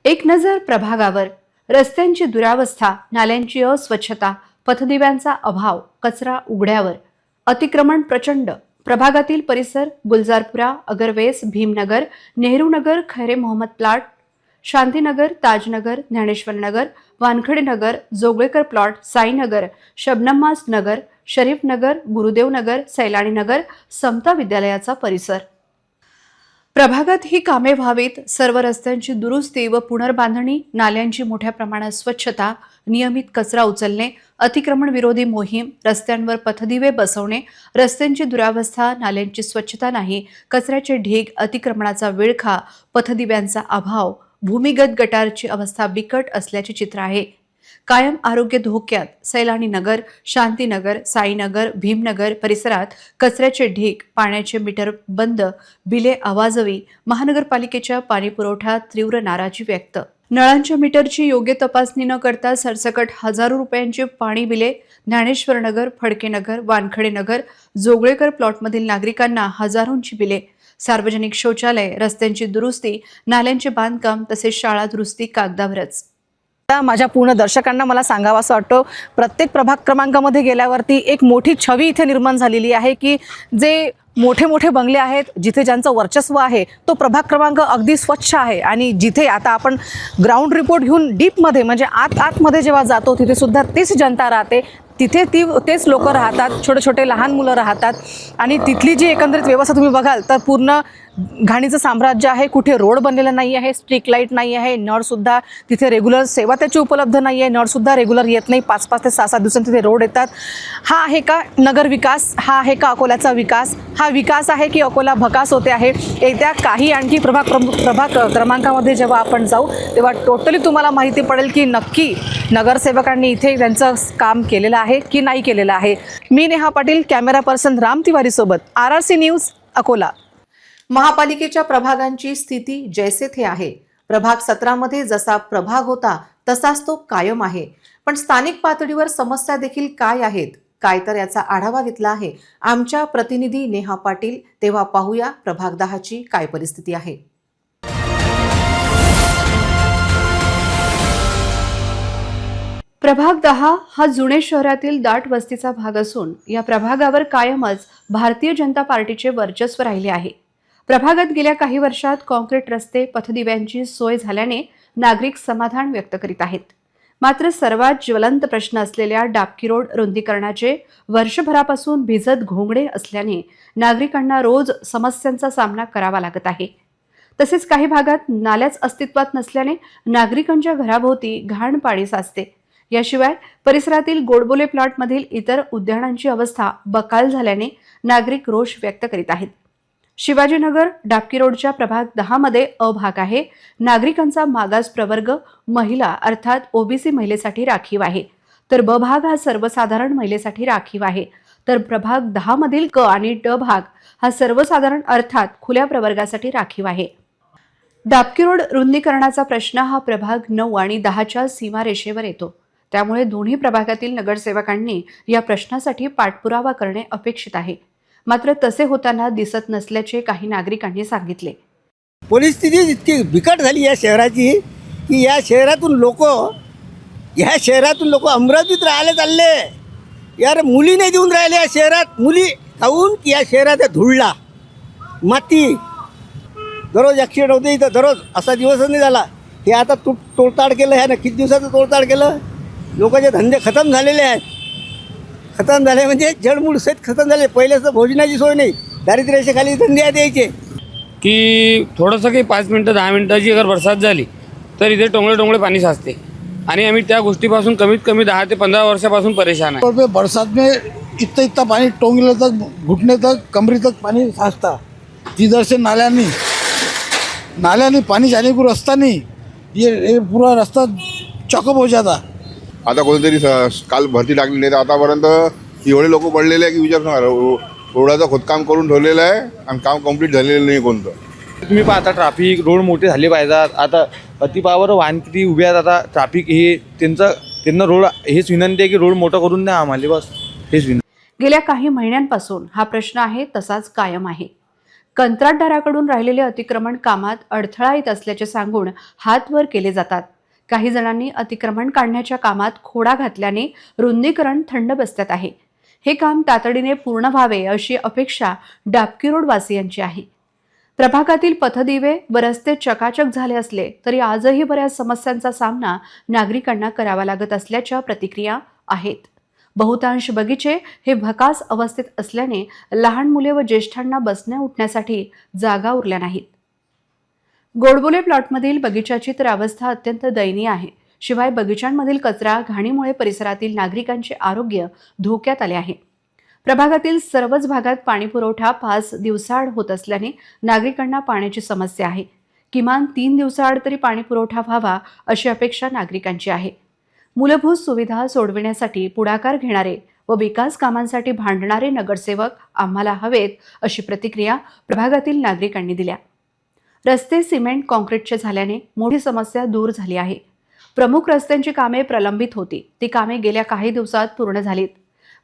एक नजर प्रभागावर. रस्त्यांची दुरावस्था, नाल्यांची अस्वच्छता, पथदिव्यांचा अभाव, कचरा उघड्यावर, अतिक्रमण प्रचंड. प्रभागातील परिसर गुलजारपुरा, अगरवेस, भीमनगर, नेहरूनगर, खैरे मोहम्मद प्लॉट, शांतीनगर, ताजनगर, ज्ञानेश्वरनगर, वानखडेनगर, जोगळेकर प्लॉट, साईनगर, शबनम्मास नगर, शरीफनगर, गुरुदेवनगर, सैलानीनगर, समता विद्यालयाचा परिसर. प्रभागात ही कामे व्हावीत. सर्व रस्त्यांची दुरुस्ती व पुनर्बांधणी, नाल्यांची मोठ्या प्रमाणात स्वच्छता, नियमित कचरा उचलणे, अतिक्रमण विरोधी मोहीम, रस्त्यांवर पथदिवे बसवणे, रस्त्यांची दुरावस्था, नाल्यांची स्वच्छता नाही, कचऱ्याचे ढीग, अतिक्रमणाचा विळखा, पथदिव्यांचा अभाव, भूमिगत गटारची अवस्था बिकट असल्याचे चित्र आहे. कायम आरोग्य धोक्यात. सैलानीनगर, शांतीनगर, साईनगर, भीमनगर परिसरात कचऱ्याचे ढीग, पाण्याचे मीटर बंद, बिले आवाजवी. महानगरपालिकेच्या पाणीपुरवठा तीव्र नाराजी व्यक्त. नळांच्या मीटरची योग्य तपासणी न करता सरसकट हजारो रुपयांची पाणी बिले. ज्ञानेश्वरनगर, फडकेनगर, वानखडेनगर, जोगळेकर प्लॉटमधील नागरिकांना हजारोंची बिले. सार्वजनिक शौचालय, रस्त्यांची दुरुस्ती, नाल्यांचे बांधकाम तसेच शाळा दुरुस्ती कागदावरच. माझ्या पूर्ण दर्शकांना मला सांगावं असं वाटतं, प्रत्येक प्रभाग क्रमांकामध्ये गेल्यावरती एक मोठी छवी इथे निर्माण झालेली आहे की जे मोठे मोठे बंगले आहेत, जिथे ज्यांचं वर्चस्व आहे, तो प्रभाग क्रमांक अगदी स्वच्छ आहे. आणि जिथे आता आपण ग्राउंड रिपोर्ट घेऊन डीपमध्ये म्हणजे आतमध्ये जेव्हा जातो तिथे सुद्धा तीच जनता राहते, तिथे तेच लोक राहतात, छोटे छोटे लहान मुलं राहतात. आणि तिथली जी एकंदरीत व्यवस्था तुम्ही बघाल तर पूर्ण घाणीचं साम्राज्य आहे. कुठे रोड बनलेला नाही आहे, स्ट्रीट लाईट नाही आहे, नळसुद्धा तिथे रेग्युलर सेवा त्याची उपलब्ध नाही आहे, नळसुद्धा रेग्युलर येत नाही. 5-5 ते 6-7 दिवसांनी तिथे रोड येतात. हा आहे का नगर विकास? हा आहे का अकोल्याचा विकास? हा विकास आहे की अकोला भकास होते आहे? येत्या काही आणखी प्रभाग क्रमांकामध्ये जेव्हा आपण जाऊ तेव्हा टोटली तुम्हाला माहिती पडेल की नक्की नगरसेवकांनी इथे त्यांचं काम केलेलं आहे की नाही केलेलं आहे. मी नेहा पाटील, कॅमेरा पर्सन राम तिवारी सोबत, RRC न्यूज, अकोला. महापालिकेच्या प्रभागांची स्थिती जैसे थे आहे. प्रभाग 17 मध्ये जसा प्रभाग होता तसाच तो कायम आहे. पण स्थानिक पातळीवर समस्या देखील काय आहेत, काय तर याचा आढावा घेतला आहे आमच्या प्रतिनिधी नेहा पाटील. तेव्हा पाहूया प्रभाग 10 ची काय परिस्थिती आहे. प्रभाग 10 हा जुने शहरातील दाट वस्तीचा भाग असून या प्रभागावर कायमच भारतीय जनता पार्टीचे वर्चस्व राहिले आहे. प्रभागात गेल्या काही वर्षात कॉन्क्रीट रस्ते, पथदिव्यांची सोय झाल्याने नागरिक समाधान व्यक्त करीत आहेत. मात्र सर्वात ज्वलंत प्रश्न असलेल्या डाबकी रोड रुंदीकरणाचे वर्षभरापासून भिजत घोंगडे असल्याने नागरिकांना रोज समस्यांचा सामना करावा लागत आहे. तसेच काही भागात नाल्याच अस्तित्वात नसल्याने नागरिकांच्या घराभोवती घाण पाणी साचते. याशिवाय परिसरातील गोडबोले प्लॉटमधील इतर उद्यानांची अवस्था बकाल झाल्याने नागरिक रोष व्यक्त करीत आहेत. शिवाजीनगर डाबकी रोडच्या प्रभाग 10 मध्ये अ भाग आहे. नागरिकांचा मागास प्रवर्ग महिला अर्थात OBC महिलेसाठी राखीव आहे, तर ब भाग हा सर्वसाधारण महिलेसाठी राखीव आहे. तर प्रभाग 10 मधील क आणि ड भाग हा सर्वसाधारण अर्थात खुल्या प्रवर्गासाठी राखीव आहे. डाबकी रोड रुंदीकरणाचा प्रश्न हा प्रभाग 9 आणि 10च्या सीमारेषेवर येतो. त्यामुळे दोन्ही प्रभागातील नगरसेवकांनी या प्रश्नासाठी पाठपुरावा करणे अपेक्षित आहे. मात्र तसे होताना दिसत नसल्याचे काही नागरिकांनी सांगितले. परिस्थिती इतकी बिकट झाली या शहराची की या शहरातून लोक अमरावतीत राहायला चालले. यार मुली नाही देऊन राहिले या शहरात. मुली खाऊन की या शहरात धुळला माती दररोज ॲक्सिडेंट होते इथं दररोज. असा दिवसच नाही झाला. हे आता तोडताड केलं ह्यानं. किती दिवसाचं तोडताड केलं. लोकांचे धंदे खतम झालेले आहेत. खतम झाले म्हणजे जडमूळ सहित खतम झाले. पहिलेच तर भोजनाची सोय नाही. दारिद्र्याच्या धंदे आहेत यायचे. की थोडंसं काही 5 मिनटं 10 मिनटाची अगर बरसात झाली तर इथे टोंगळे पाणी साचते आणि आम्ही त्या गोष्टीपासून कमीत कमी 10 ते 15 वर्षापासून परेशान आहे. बरसात में इतना पानी टोंगले तक घुटने तक कमरी तक पानी साचता. जिधर से नाल्यानी पानी जाने को रास्ता नहीं. ये पूरा रास्ता चॉकअप हो जाता. आता कोणतरी काल भरती टाकली नाही तर आतापर्यंत एवढे लोक पडलेले आहे की विचार रोडाचं खोदकाम करून ठेवलेलं आहे आणि काम कंप्लीट झालेलं नाही कोणतं. तुम्ही पाहता ट्रॅफिक रोड मोठे झाले पाहिजेत. आता अतिपावर वाहन किती उभे आहेत. आता ट्रॅफिक हे त्यांना रोड हेच विनंती आहे की रोड मोठं करून द्या आम्हाला. बस हेच विनंती. गेल्या काही महिन्यांपासून हा प्रश्न आहे तसाच कायम आहे. कंत्राटदाराकडून राहिलेले अतिक्रमण कामात अडथळा येत असल्याचे सांगून हात वर केले जातात. काही जणांनी अतिक्रमण काढण्याच्या कामात खोडा घातल्याने रुंदीकरण थंड बसत्यात आहे. हे काम तातडीने पूर्ण व्हावे अशी अपेक्षा डाबकी रोड वासियांची आहे. प्रभागातील पथदिवे व रस्ते चकाचक झाले असले तरी आजही बऱ्याच समस्यांचा सामना नागरिकांना करावा लागत असल्याच्या प्रतिक्रिया आहेत. बहुतांश बगीचे हे भकास अवस्थेत असल्याने लहान मुले व ज्येष्ठांना बसण्या उठण्यासाठी जागा उरल्या नाहीत. गोडबोले प्लॉटमधील बगीचाची तर अवस्था अत्यंत दयनीय आहे. शिवाय बगीचांमधील कचरा घाणीमुळे परिसरातील नागरिकांचे आरोग्य धोक्यात आले आहे. प्रभागातील सर्वच भागात पाणी पुरवठा 5 दिवसाआड होत असल्याने नागरिकांना पाण्याची समस्या आहे. किमान 3 दिवसाआड तरी पाणी पुरवठा व्हावा अशी अपेक्षा नागरिकांची आहे. मूलभूत सुविधा सोडविण्यासाठी पुढाकार घेणारे व विकास कामांसाठी भांडणारे नगरसेवक आम्हाला हवेत अशी प्रतिक्रिया प्रभागातील नागरिकांनी दिल्या. रस्ते सिमेंट कॉन्क्रीटचे झाल्याने मोठी समस्या दूर झाली आहे. प्रमुख रस्त्यांची कामे प्रलंबित होती. ती कामे गेल्या काही दिवसात पूर्ण झालीत.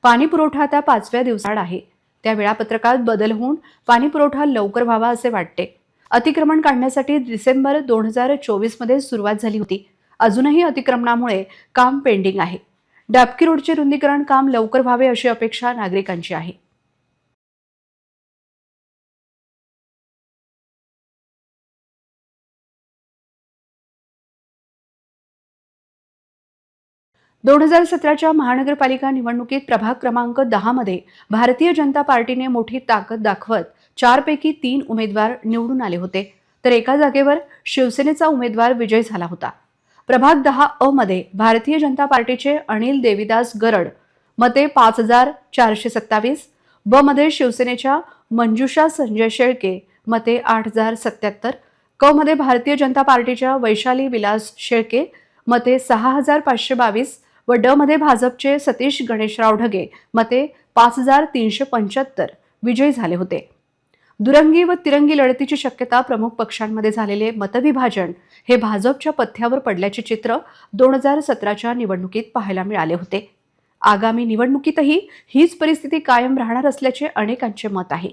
पाणी पुरवठा आता 5व्या दिवसाआड आहे. त्या वेळापत्रकात बदल होऊन पाणी पुरवठा लवकर व्हावा असे वाटते. अतिक्रमण काढण्यासाठी डिसेंबर 2024 मध्ये सुरुवात झाली होती. अजूनही अतिक्रमणामुळे काम पेंडिंग आहे. डाबकी रोडचे रुंदीकरण काम लवकर व्हावे अशी अपेक्षा नागरिकांची आहे. दोन 2017च्या महानगरपालिका निवडणुकीत प्रभाग क्रमांक 10 मध्ये भारतीय जनता पार्टीने मोठी ताकद दाखवत 4 पैकी 3 उमेदवार निवडून आले होते, तर एका जागेवर शिवसेनेचा उमेदवार विजयी झाला होता. प्रभाग 10 मध्ये भारतीय जनता पार्टीचे अनिल देविदास गरड मते 5427, ब मध्ये शिवसेनेच्या मंजुषा संजय शेळके मते 8077, क मध्ये भारतीय जनता पार्टीच्या वैशाली विलास शेळके मते 6522 व ड मध्ये भाजपचे सतीश गणेशराव ढगे मते 5375 विजयी झाले होते. दुरंगी व तिरंगी लढतीची शक्यता प्रमुख पक्षांमध्ये झालेले मतविभाजन हे भाजपच्या पथ्यावर पडल्याचे चित्र 2017च्या निवडणुकीत पाहायला मिळाले होते. आगामी निवडणुकीतही हीच परिस्थिती कायम राहणार असल्याचे अनेकांचे मत आहे.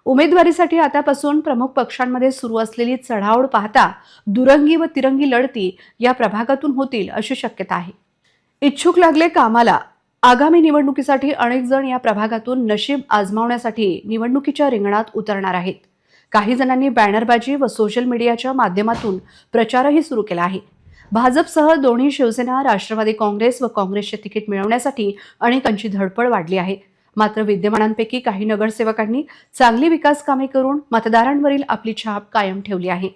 उमेदवारीसाठी आतापासून प्रमुख पक्षांमध्ये सुरू असलेली चढाओढ पाहता दुरंगी व तिरंगी लढती या प्रभागातून होतील अशी शक्यता आहे. इच्छुक लागले कामाला. आगामी निवडणुकीसाठी अनेक जण या प्रभागातून नशीब आजमावण्यासाठी निवडणुकीच्या रिंगणात उतरणार आहेत. काही जणांनी बॅनरबाजी व सोशल मीडियाच्या माध्यमातून प्रचारही सुरू केला आहे. भाजपसह दोन्ही शिवसेना, राष्ट्रवादी काँग्रेस व काँग्रेसचे तिकीट मिळवण्यासाठी अनेकांची धडपड वाढली आहे. मात्र विद्यमानांपैकी काही नगरसेवकांनी चांगली विकास कामे करून मतदारांवरील आपली छाप कायम ठेवली आहे.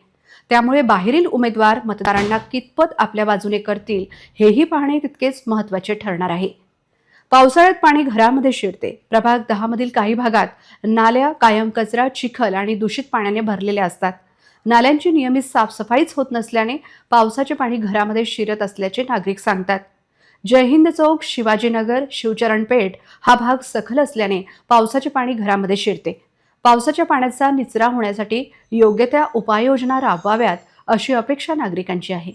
त्यामुळे बाहेरील उमेदवार मतदारांना कितपत आपल्या बाजूने करतील हेही पाहणे तितकेच महत्त्वाचे ठरणार आहे. पावसाळ्यात पाणी घरामध्ये शिरते. प्रभाग 10 मधील काही भागात नाल्या कायम कचरा, चिखल आणि दूषित पाण्याने भरलेल्या असतात. नाल्यांची नियमित साफसफाईच होत नसल्याने पावसाचे पाणी घरामध्ये शिरत असल्याचे नागरिक सांगतात. जयहिंद चौक, शिवाजीनगर, शिवचरण पेठ हा भाग सखल असल्याने पावसाचे पाणी घरामध्ये शिरते. पावसाच्या पाण्याचा निचरा होण्यासाठी योग्य त्या उपाययोजना राबवाव्यात अशी अपेक्षा नागरिकांची आहे.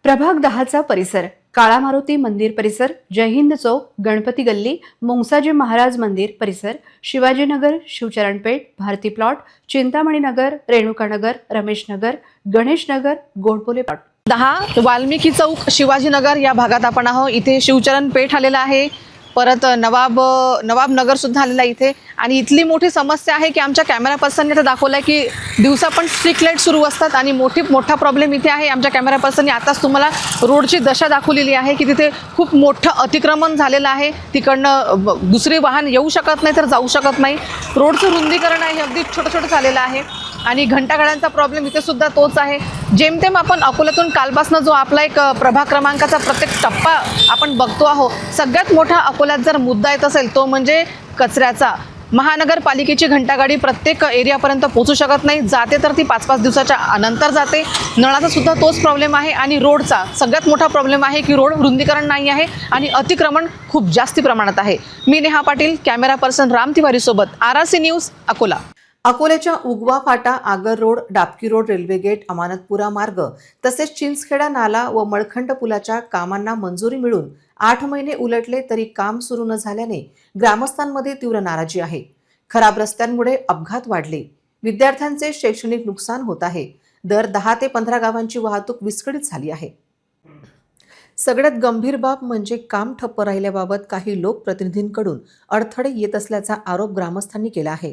प्रभाग 10चा परिसर काळा मारुती मंदिर परिसर, जयहिंद चौक, गणपती गल्ली, मुंगसाजी महाराज मंदिर परिसर, शिवाजीनगर, शिवचरणपेठ, भारती प्लॉट, चिंतामणी नगर, रेणुकानगर, रमेशनगर, गणेशनगर, गोडबोले प्लॉट 10 वाल्मिकी चौक शिवाजीनगर या भागात आपण आहोत. इथे शिवचरण पेठ आलेला आहे, परत नवाब नगर सुद्धा आलेला इथे. आणि इथली मोठी समस्या आहे की आमच्या कॅमेरा पर्सनने तर दाखवलं आहे की दिवसा पण स्ट्रीट लाईट सुरू असतात आणि मोठा प्रॉब्लेम इथे आहे. आमच्या कॅमेरा पर्सनने आताच तुम्हाला रोडची दशा दाखवलेली आहे की तिथे खूप मोठं अतिक्रमण झालेलं आहे. तिकडनं दुसरे वाहन येऊ शकत नाही तर जाऊ शकत नाही. रोडचं रुंदीकरण आहे अगदी छोटं झालेलं आहे. आणि घंटागाड्यांचा प्रॉब्लेम इथे सुद्धा तोच आहे. जेमतेम आपण अकोल्यातून कालपासनं जो आपला एक प्रभाग क्रमांकाचा प्रत्येक टप्पा आपण बघतो आहोत, सगळ्यात मोठा अकोल्यात जर मुद्दा येत असेल तो म्हणजे कचऱ्याचा. महानगरपालिकेची घंटागाडी प्रत्येक एरियापर्यंत पोहोचू शकत नाही. जाते तर ती 5-5 दिवसाच्या नंतर जाते. नळाचा सुद्धा तोच प्रॉब्लेम आहे. आणि रोडचा सगळ्यात मोठा प्रॉब्लेम आहे की रोड रुंदीकरण नाही आहे आणि अतिक्रमण खूप जास्ती प्रमाणात आहे. मी नेहा पाटील, कॅमेरा पर्सन राम तिवारीसोबत, RRC न्यूज, अकोला. अकोल्याच्या Ugwa Phata, Agar road, Dabki road, railway gate, Amanatpura मार्ग तसेच चिंचखेडा नाला व मळखंड पुलाच्या कामांना मंजुरी मिळून 8 महिने उलटले तरी काम सुरू न झाल्याने ग्रामस्थांमध्ये तीव्र नाराजी आहे. खराब रस्त्यांमुळे अपघात वाढले, विद्यार्थ्यांचे शैक्षणिक नुकसान होत आहे. दर 10 ते 15 गावांची वाहतूक विस्कळीत झाली आहे. सगळ्यात गंभीर बाब म्हणजे काम ठप्प राहिल्याबाबत काही लोकप्रतिनिधींकडून अडथळे येत असल्याचा आरोप ग्रामस्थांनी केला आहे.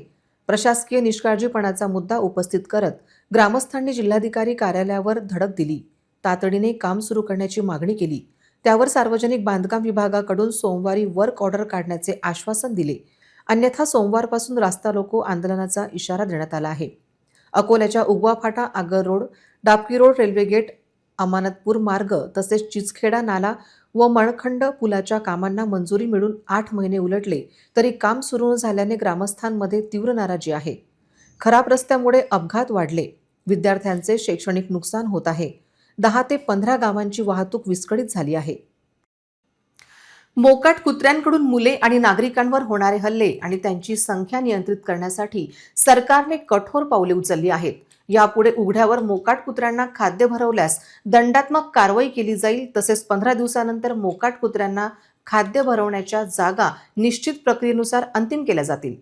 प्रशासकीय निष्काळजीपणाचा मुद्दा उपस्थित करत ग्रामस्थांनी जिल्हाधिकारी कार्यालयावर धडक दिली. तातडीने काम सुरू करण्याची मागणी केली. त्यावर सार्वजनिक बांधकाम विभागाकडून सोमवारी वर्क ऑर्डर काढण्याचे आश्वासन दिले. अन्यथा सोमवारपासून रास्ता रोको आंदोलनाचा इशारा देण्यात आला आहे. अकोल्याच्या Ugwa Phata, Agar road, Dabki road, railway gate, अमानतपूर मार्ग तसेच चिचखेडा नाला व मळखंड पुलाच्या कामांना मंजुरी मिळून 8 महिने उलटले तरी काम सुरू न झाल्याने ग्रामस्थांमध्ये तीव्र नाराजी आहे. खराब रस्त्यामुळे अपघात वाढले, विद्यार्थ्यांचे शैक्षणिक नुकसान होत आहे. 10 ते 15 गावांची वाहतूक विस्कळीत झाली आहे. मोकाट कुत्र्यांकडून मुले आणि नागरिकांवर होणारे हल्ले आणि त्यांची संख्या नियंत्रित करण्यासाठी सरकारने कठोर पावले उचलली आहेत. यापुढे उघड्यावर मोकाट कुत्र्यांना खाद्य भरवल्यास दंडात्मक कारवाई केली जाईल. तसेच 15 दिवसानंतर मोकाट कुत्र्यांना खाद्य भरवण्याच्या जागा निश्चित प्रक्रियेनुसार अंतिम केल्या जातील.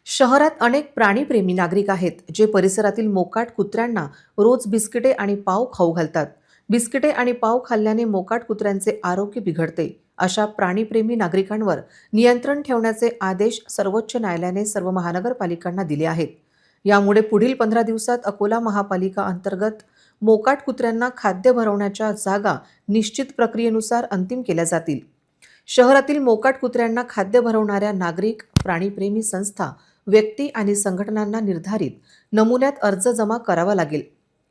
शहरात अनेक प्राणीप्रेमी नागरिक आहेत जे परिसरातील मोकाट कुत्र्यांना रोज बिस्किटे आणि पाव खाऊ घालतात. बिस्किटे आणि पाव खाल्ल्याने मोकाट कुत्र्यांचे आरोग्य बिघडते. अशा प्राणीप्रेमी नागरिकांवर नियंत्रण ठेवण्याचे आदेश सर्वोच्च न्यायालयाने सर्व महानगरपालिकांना दिले आहेत. यामुळे पुढील 15 दिवसात अकोला महापालिका अंतर्गत मोकाट कुत्र्यांना खाद्य भरवण्याच्या जागा निश्चित प्रक्रियेनुसार अंतिम केल्या जातील. शहरातील मोकाट कुत्र्यांना खाद्य भरवणाऱ्या नागरिक, प्राणीप्रेमी संस्था, व्यक्ती आणि संघटनांना निर्धारित नमुन्यात अर्ज जमा करावा लागेल.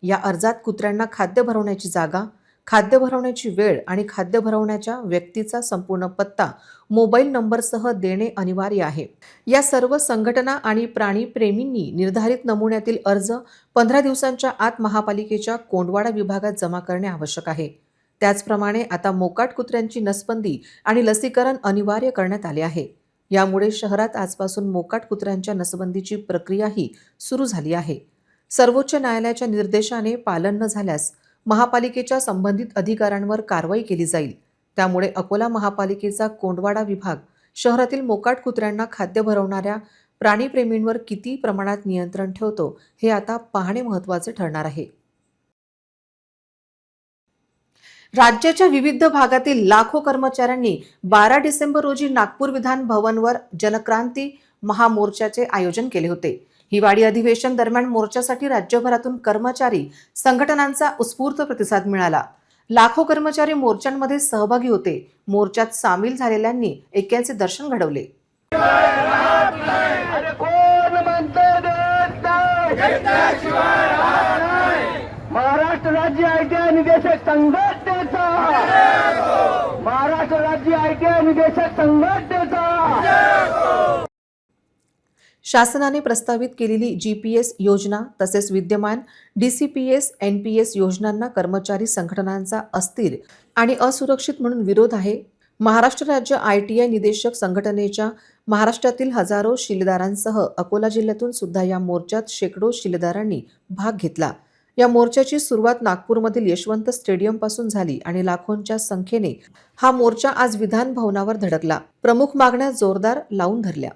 या अर्जात कुत्र्यांना खाद्य भरवण्याची जागा, खाद्य भरवण्याची वेळ आणि खाद्य भरवण्याच्या व्यक्तीचा संपूर्ण पत्ता मोबाईल नंबरसह देणे अनिवार्य आहे. या सर्व संघटना आणि प्राणीप्रेमींनी निर्धारित नमुन्यातील अर्ज 15 दिवसांच्या आत महापालिकेच्या कोंडवाडा विभागात जमा करणे आवश्यक आहे. त्याचप्रमाणे आता मोकाट कुत्र्यांची नसबंदी आणि लसीकरण अनिवार्य करण्यात आले आहे. यामुळे शहरात आजपासून मोकाट कुत्र्यांच्या नसबंदीची प्रक्रियाही सुरू झाली आहे. सर्वोच्च न्यायालयाच्या निर्देशाने पालन न झाल्यास महापालिकेच्या संबंधित अधिकाऱ्यांवर कारवाई केली जाईल. त्यामुळे अकोला महापालिकेचा कोंडवाडा विभाग शहरातील मोकाट कुत्र्यांना खाद्य भरवणाऱ्या प्राणीप्रेमींवर किती प्रमाणात नियंत्रण ठेवतो हे आता पाहणे महत्त्वाचे ठरणार आहे. राज्याच्या विविध भागातील लाखो कर्मचाऱ्यांनी 12 डिसेंबर रोजी नागपूर विधान भवनवर जनक्रांती महामोर्चाचे आयोजन केले होते. हिवाळी अधिवेशन दरम्यान मोर्चासाठी राज्यभरातून कर्मचारी संघटनांचा उत्स्फूर्त प्रतिसाद मिळाला. लाखो कर्मचारी मोर्चांमध्ये सहभागी होते. मोर्चात सामील झालेल्यांनी ऐक्याचे दर्शन घडवले. महाराष्ट्र राज्य ITI निदेशक संघटनेचा, महाराष्ट्र राज्य ITI निदेशक संघटनेचा. शासनाने प्रस्तावित केलेली GPS योजना तसेच विद्यमान DCPS, NPS योजनांना कर्मचारी संघटनांचा अस्थिर आणि असुरक्षित म्हणून विरोध आहे. महाराष्ट्र राज्य ITI निदेशक संघटनेच्या महाराष्ट्रातील हजारो शिलेदारांसह अकोला जिल्ह्यातून सुद्धा या मोर्चात शेकडो शिलेदारांनी भाग घेतला. या मोर्चाची सुरुवात नागपूरमधील यशवंत स्टेडियम पासून झाली आणि लाखोंच्या संख्येने हा मोर्चा आज विधान भवनावर धडकला. प्रमुख मागण्या जोरदार लावून धरल्या.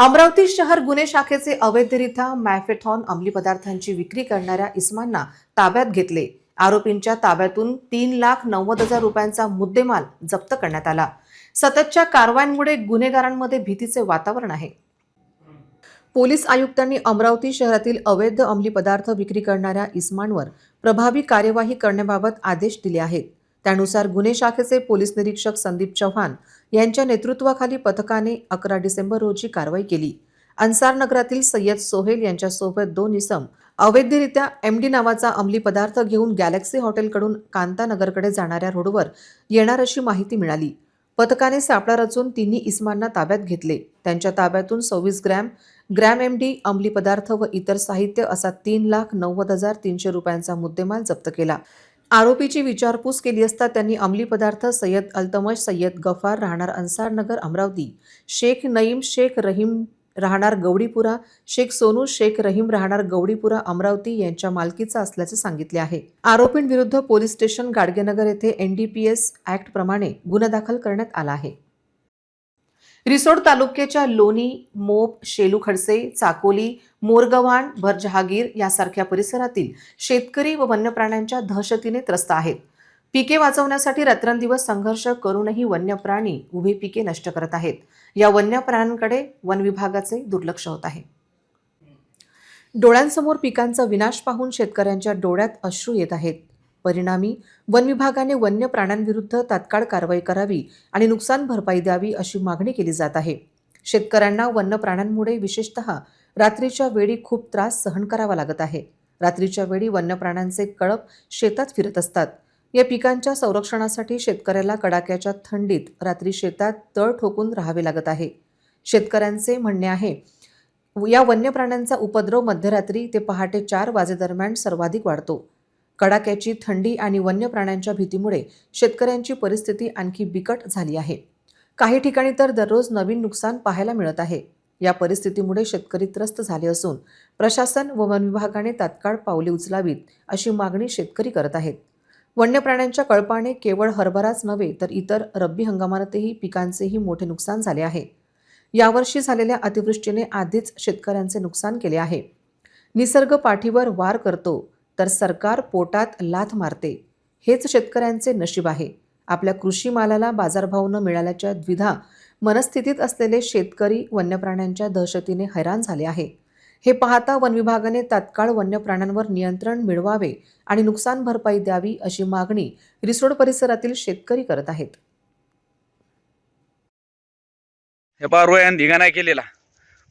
अमरावती शहर गुन्हे शाखेचे अवैधरित्या मॅफेथॉन अंमली पदार्थांची विक्री करणाऱ्या इस्मांना ताब्यात घेतले. आरोपींच्या ताब्यातून 3,90,000 रुपयांचा मुद्देमाल जप्त करण्यात आला. सततच्या कारवायांमुळे गुन्हेगारांमध्ये भीतीचे वातावरण आहे. पोलीस आयुक्तांनी अमरावती शहरातील अवैध अंमली पदार्थ विक्री करणाऱ्या इस्मांवर प्रभावी कार्यवाही करण्याबाबत आदेश दिले आहेत. त्यानुसार गुन्हे शाखेचे पोलीस निरीक्षक संदीप चव्हाण यांच्या नेतृत्वाखाली पथकाने 11 डिसेंबर रोजी कारवाई केली. अन्सार नगरातील सय्यद सोहेल यांच्यासोबत 2 इसम अवैधरित्या MD नावाचा अंमली पदार्थ घेऊन गॅलेक्सी हॉटेलकडून कांतानगरकडे जाणाऱ्या रोडवर येणार अशी माहिती मिळाली. पथकाने सापळा रचून तिन्ही इस्मांना ताब्यात घेतले. त्यांच्या ताब्यातून 26 ग्रॅम MD अंमली पदार्थ व इतर साहित्य असा 3,90,300 रुपयांचा मुद्देमाल जप्त केला. आरोपीची विचारपूस केली असता त्यांनी अंमली पदार्थ सय्यद अल्तमश सय्यद गफार राहणार अन्सार नगर अमरावती, शेख नईम शेख रहीम राहणार गवडीपुरा, शेख सोनू शेख रहीम राहणार गवडीपुरा अमरावती यांच्या मालकीचा असल्याचे सांगितले आहे. आरोपींविरुद्ध पोलीस स्टेशन गाडगेनगर येथे NDPS ऍक्ट प्रमाणे गुन्हा दाखल करण्यात आला आहे. रिसोड तालुक्याच्या लोणी, मोप, शेलू खडसे, चाकोली, मोरगव्हाण, भरजहागीर यासारख्या परिसरातील शेतकरी व वन्यप्राण्यांच्या दहशतीने त्रस्त आहेत. पिके वाचवण्यासाठी रात्रंदिवस संघर्ष करूनही वन्य प्राणी उभी पिके नष्ट करत आहेत. या वन्य प्राण्यांकडे वन विभागाचे दुर्लक्ष होत आहे. डोळ्यांसमोर पिकांचा विनाश पाहून शेतकऱ्यांच्या डोळ्यात अश्रू येत आहेत. परिणामी वन विभागाने वन्य प्राण्यांविरुद्ध तात्काळ कारवाई करावी आणि नुकसान भरपाई द्यावी अशी मागणी केली जात आहे. शेतकऱ्यांना वन्य प्राण्यांमुळे विशेषतः रात्रीच्या वेळी खूप त्रास सहन करावा लागत आहे. रात्रीच्या वेळी वन्य प्राण्यांचे कळप शेतात फिरत असतात. या पिकांच्या संरक्षणासाठी शेतकऱ्याला कडाक्याच्या थंडीत रात्री शेतात तळ ठोकून राहावे लागत आहे. शेतकऱ्यांचे म्हणणे आहे, या वन्य प्राण्यांचा उपद्रव मध्यरात्री ते पहाटे 4 वाजेदरम्यान सर्वाधिक वाढतो. कडाक्याची थंडी आणि वन्य प्राण्यांच्या भीतीमुळे शेतकऱ्यांची परिस्थिती आणखी बिकट झाली आहे. काही ठिकाणी तर दररोज नवीन नुकसान पाहायला मिळत आहे. या परिस्थितीमुळे शेतकरी त्रस्त झाले असून प्रशासन व वन विभागाने तात्काळ पावले उचलावीत अशी मागणी शेतकरी करत आहेत. वन्य प्राण्यांच्या कळपाने केवळ हरभराच नव्हे तर इतर रब्बी हंगामातही पिकांचेही मोठे नुकसान झाले आहे. यावर्षी झालेल्या अतिवृष्टीने आधीच शेतकऱ्यांचे नुकसान केले आहे. निसर्ग पाठीवर वार करतो तर सरकार पोटात लाथ मारते. हेच शेतकऱ्यांचे नशीब आहे. आपल्या कृषी मालाला बाजारभाव न मिळाल्याच्या द्विधा मनस्थितीत असलेले शेतकरी वन्यप्राण्यांच्या दहशतीने हैराण झाले आहे. हे पाहता वन विभागाने तात्काळ वन्य प्राण्यांवर नियंत्रण मिळवावे आणि नुकसान भरपाई द्यावी अशी मागणी रिसोड परिसरातील शेतकरी करत आहेत. हे पहा रोयान धिंगाणा केलेला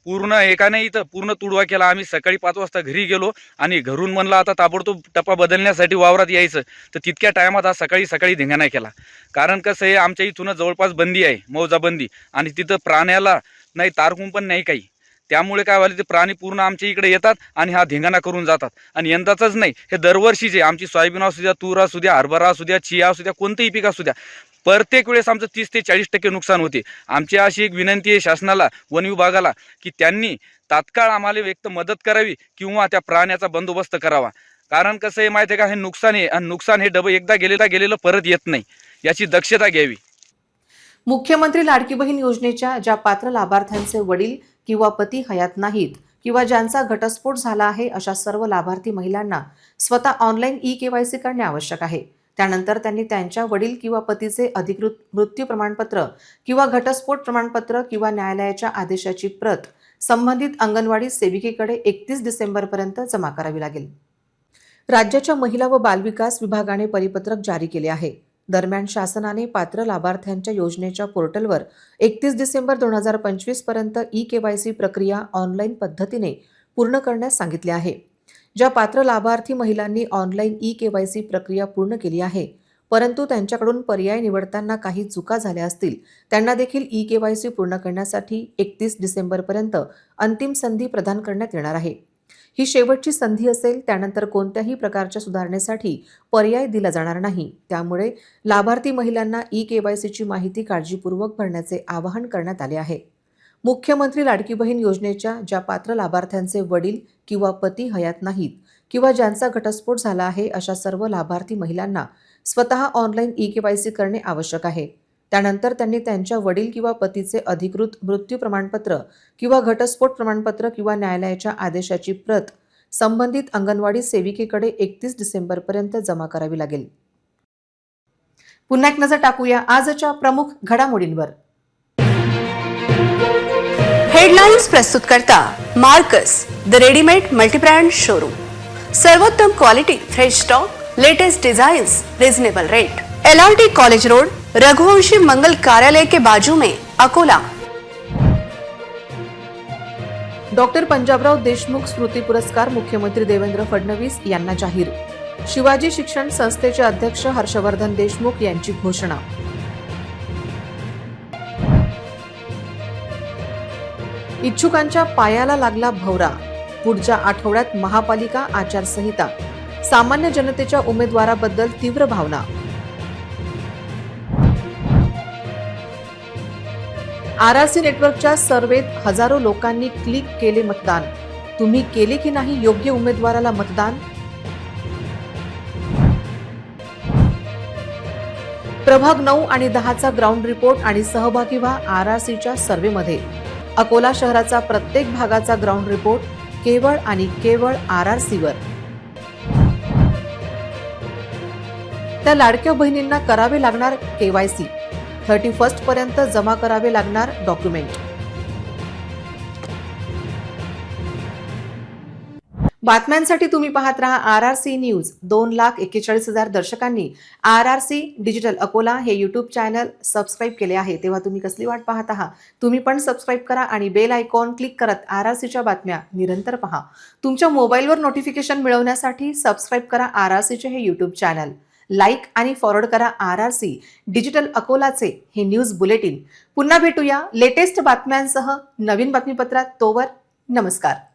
पूर्ण एकाने इथं पूर्ण तुडवा केला. आम्ही सकाळी 5 वाजता घरी गेलो आणि घरून म्हणलं आता ताबडतोब टप्पा बदलण्यासाठी वावरात यायचं, तर तितक्या टायमात आज सकाळी धिंगाणा केला. कारण कसं आहे, आमच्या इथून जवळपास बंदी आहे, मौजाबंदी, आणि तिथं प्राण्याला नाही तारकून पण नाही काही. त्यामुळे काय व्हायला, ते प्राणी पूर्ण आमच्या इकडे येतात आणि हा धिंगाणा करून जातात. आणि यंदाचंच नाही, हे दरवर्षीचे आमची सोयाबीन असू द्या, तूर असू द्या, हरभरा असू द्या, चिया असू द्या, कोणतेही पीक असू द्या, प्रत्येक वेळेस आमचं 30 ते 40% नुकसान होते. आमची अशी एक विनंती आहे शासनाला, वन विभागाला, की त्यांनी तात्काळ आम्हाला एक तर मदत करावी किंवा त्या प्राण्याचा बंदोबस्त करावा. कारण कसं आहे माहिती आहे का, हे नुकसान आहे आणि नुकसान हे डबं एकदा गेलेलं परत येत नाही. याची दक्षता घ्यावी. मुख्यमंत्री लाडकी बहीण योजनेच्या ज्या पात्र लाभार्थ्यांचे वडील किंवा पती हयात नाहीत किंवा ज्यांचा घटस्फोट झाला आहे अशा सर्व लाभार्थी महिलांना स्वतः ऑनलाईन eKYC करणे आवश्यक आहे. त्यानंतर त्यांनी त्यांच्या वडील किंवा पतीचे अधिकृत मृत्यू प्रमाणपत्र किंवा घटस्फोट प्रमाणपत्र किंवा न्यायालयाच्या आदेशाची प्रत संबंधित अंगणवाडी सेविकेकडे 31 डिसेंबरपर्यंत जमा करावी लागेल. राज्याच्या महिला व बालविकास विभागाने परिपत्रक जारी केले आहे. दरम्यान शासनाने पात्र लाभार्थ्यांच्या योजनेच्या पोर्टलवर 31 डिसेंबर 2025 पर्यंत eKYC प्रक्रिया ऑनलाईन पद्धतीने पूर्ण करण्यास सांगितले आहे. ज्या पात्र लाभार्थी महिलांनी ऑनलाईन eKYC प्रक्रिया पूर्ण केली आहे परंतु त्यांच्याकडून पर्याय निवडताना काही चुका झाल्या असतील, त्यांना देखील eKYC पूर्ण करण्यासाठी 31 डिसेंबरपर्यंत अंतिम संधी प्रदान करण्यात येणार आहे. ही शेवटची संधी असेल. त्यानंतर कोणत्याही प्रकारच्या सुधारणेसाठी पर्याय दिला जाणार नाही. त्यामुळे लाभार्थी महिलांना eKYCची माहिती काळजीपूर्वक भरण्याचे आवाहन करण्यात आले आहे. मुख्यमंत्री लाडकी बहीण योजनेच्या ज्या पात्र लाभार्थ्यांचे वडील किंवा पती हयात नाहीत किंवा ज्यांचा घटस्फोट झाला आहे अशा सर्व लाभार्थी महिलांना स्वतः ऑनलाईन eKYC करणे आवश्यक आहे. त्यानंतर त्यांनी त्यांच्या वडील किंवा पतीचे अधिकृत मृत्यू प्रमाणपत्र किंवा घटस्फोट प्रमाणपत्र किंवा न्यायालयाच्या आदेशाची प्रत संबंधित अंगणवाडी सेविकेकडे 31 डिसेंबरपर्यंत जमा करावी लागेल. पुन्हा एक नजर टाकूया आजच्या प्रमुख घडामोडींवर. हेडलाइन्स प्रस्तुत करता Marcus the readymade multibrand showroom. सर्वोत्तम quality, fresh stock, latest designs, reasonable rate. LRT college road, Raghuvanshi Mangal कार्यालय के बाजू में, अकोला. डॉक्टर पंजाबराव देशमुख स्मृती पुरस्कार मुख्यमंत्री देवेंद्र फडणवीस यांना जाहीर. शिवाजी शिक्षण संस्थेचे अध्यक्ष हर्षवर्धन देशमुख यांची घोषणा. इच्छुकांच्या पायाला लागला भवरा. पुढच्या आठवड्यात महापालिका आचारसंहिता. सामान्य जनतेच्या उमेदवाराबद्दल तीव्र भावना. RRC नेटवर्कच्या सर्वेत हजारो लोकांनी क्लिक केले मतदान. तुम्ही केले की नाही योग्य उमेदवाराला मतदान? प्रभाग 9 आणि 10चा ग्राउंड रिपोर्ट आणि सहभागी व्हा RRCच्या सर्वेमध्ये. अकोला शहराचा प्रत्येक भागाचा ग्राउंड रिपोर्ट केवळ आणि केवळ RRCवर. त्या लाडक्या बहिणींना करावे लागणार KYC. 31 पर्यंत जमा करावे लागणार डॉक्युमेंट. बातम्यांसाठी तुम्ही पाहत रहा RRC news. 2,41,000 दर्शकांनी RRC digital Akola हे यूट्यूब चॅनल सबस्क्राईब केले आहे. तेव्हा तुम्ही कसली वाट पाहत आहात? तुम्ही पण सबस्क्राईब करा आणि बेल आयकॉन क्लिक करत RRCच्या बातम्या निरंतर पहा. तुमच्या मोबाईलवर नोटिफिकेशन मिळवण्यासाठी सबस्क्राईब करा RRCचे हे यूट्यूब चॅनल. लाईक आणि फॉरवर्ड करा RRC डिजिटल अकोलाचे हे न्यूज बुलेटिन. पुन्हा भेटूया लेटेस्ट बातम्यांसह नवीन बातमीपत्रात. तोवर नमस्कार.